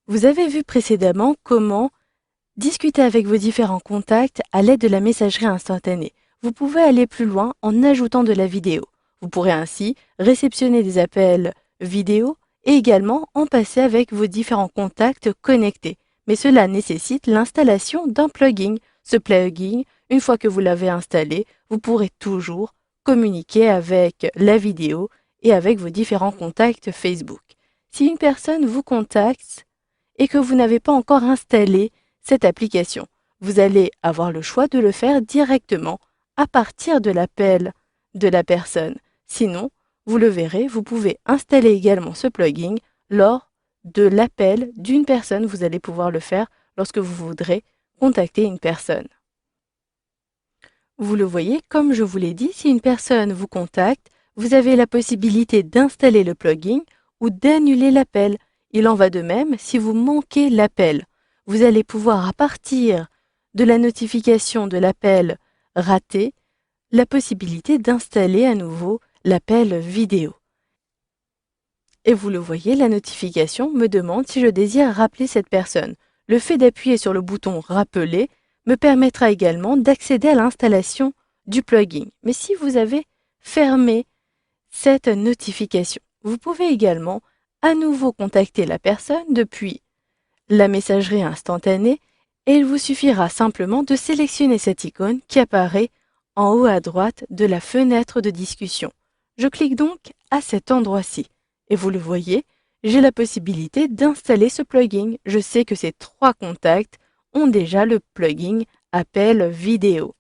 Vous avez vu précédemment comment discuter avec vos différents contacts à l'aide de la messagerie instantanée. Vous pouvez aller plus loin en ajoutant de la vidéo. Vous pourrez ainsi réceptionner des appels vidéo et également en passer avec vos différents contacts connectés. Mais cela nécessite l'installation d'un plugin. Ce plugin, une fois que vous l'avez installé, vous pourrez toujours communiquer avec la vidéo et avec vos différents contacts Facebook. Si une personne vous contacte et que vous n'avez pas encore installé cette application, vous allez avoir le choix de le faire directement à partir de l'appel de la personne. Sinon, vous le verrez, vous pouvez installer également ce plugin lors de l'appel d'une personne. Vous allez pouvoir le faire lorsque vous voudrez contacter une personne. Vous le voyez, comme je vous l'ai dit, si une personne vous contacte, vous avez la possibilité d'installer le plugin ou d'annuler l'appel. Il en va de même si vous manquez l'appel. Vous allez pouvoir, à partir de la notification de l'appel raté, la possibilité d'installer à nouveau l'appel vidéo. Et vous le voyez, la notification me demande si je désire rappeler cette personne. Le fait d'appuyer sur le bouton « Rappeler » me permettra également d'accéder à l'installation du plugin. Mais si vous avez fermé cette notification, vous pouvez également à nouveau contacter la personne depuis la messagerie instantanée et il vous suffira simplement de sélectionner cette icône qui apparaît en haut à droite de la fenêtre de discussion. Je clique donc à cet endroit-ci et vous le voyez, j'ai la possibilité d'installer ce plugin. Je sais que ces trois contacts ont déjà le plugin appel vidéo.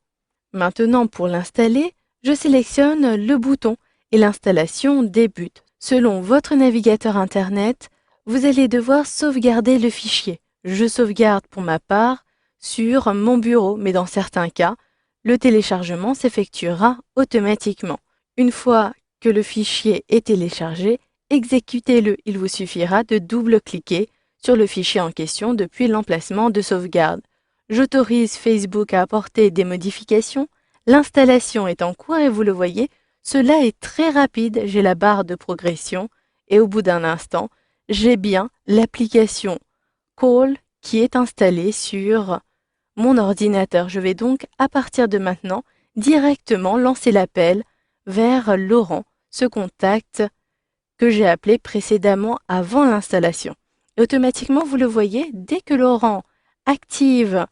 Maintenant, pour l'installer, je sélectionne le bouton et l'installation débute. Selon votre navigateur Internet, vous allez devoir sauvegarder le fichier. Je sauvegarde pour ma part sur mon bureau, mais dans certains cas, le téléchargement s'effectuera automatiquement. Une fois que le fichier est téléchargé, exécutez-le. Il vous suffira de double-cliquer sur le fichier en question depuis l'emplacement de sauvegarde. J'autorise Facebook à apporter des modifications. L'installation est en cours et vous le voyez, cela est très rapide. J'ai la barre de progression et au bout d'un instant, j'ai bien l'application Call qui est installée sur mon ordinateur. Je vais donc à partir de maintenant directement lancer l'appel vers Laurent, ce contact que j'ai appelé précédemment avant l'installation. Automatiquement, vous le voyez, dès que Laurent active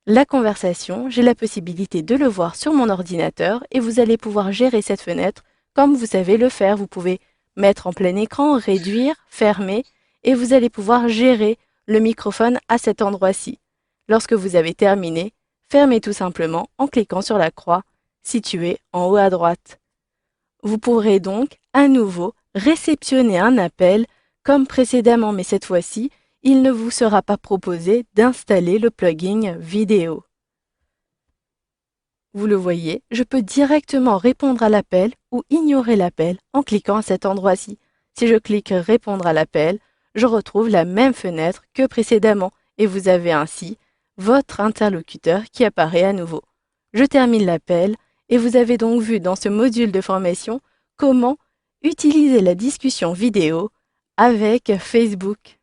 la conversation, j'ai la possibilité de le voir sur mon ordinateur et vous allez pouvoir gérer cette fenêtre comme vous savez le faire. Vous pouvez mettre en plein écran, réduire, fermer et vous allez pouvoir gérer le microphone à cet endroit-ci. Lorsque vous avez terminé, fermez tout simplement en cliquant sur la croix située en haut à droite. Vous pourrez donc à nouveau réceptionner un appel comme précédemment, mais cette fois-ci, il ne vous sera pas proposé d'installer le plugin vidéo. Vous le voyez, je peux directement répondre à l'appel ou ignorer l'appel en cliquant à cet endroit-ci. Si je clique répondre à l'appel, je retrouve la même fenêtre que précédemment et vous avez ainsi votre interlocuteur qui apparaît à nouveau. Je termine l'appel et vous avez donc vu dans ce module de formation comment utiliser la discussion vidéo avec Facebook.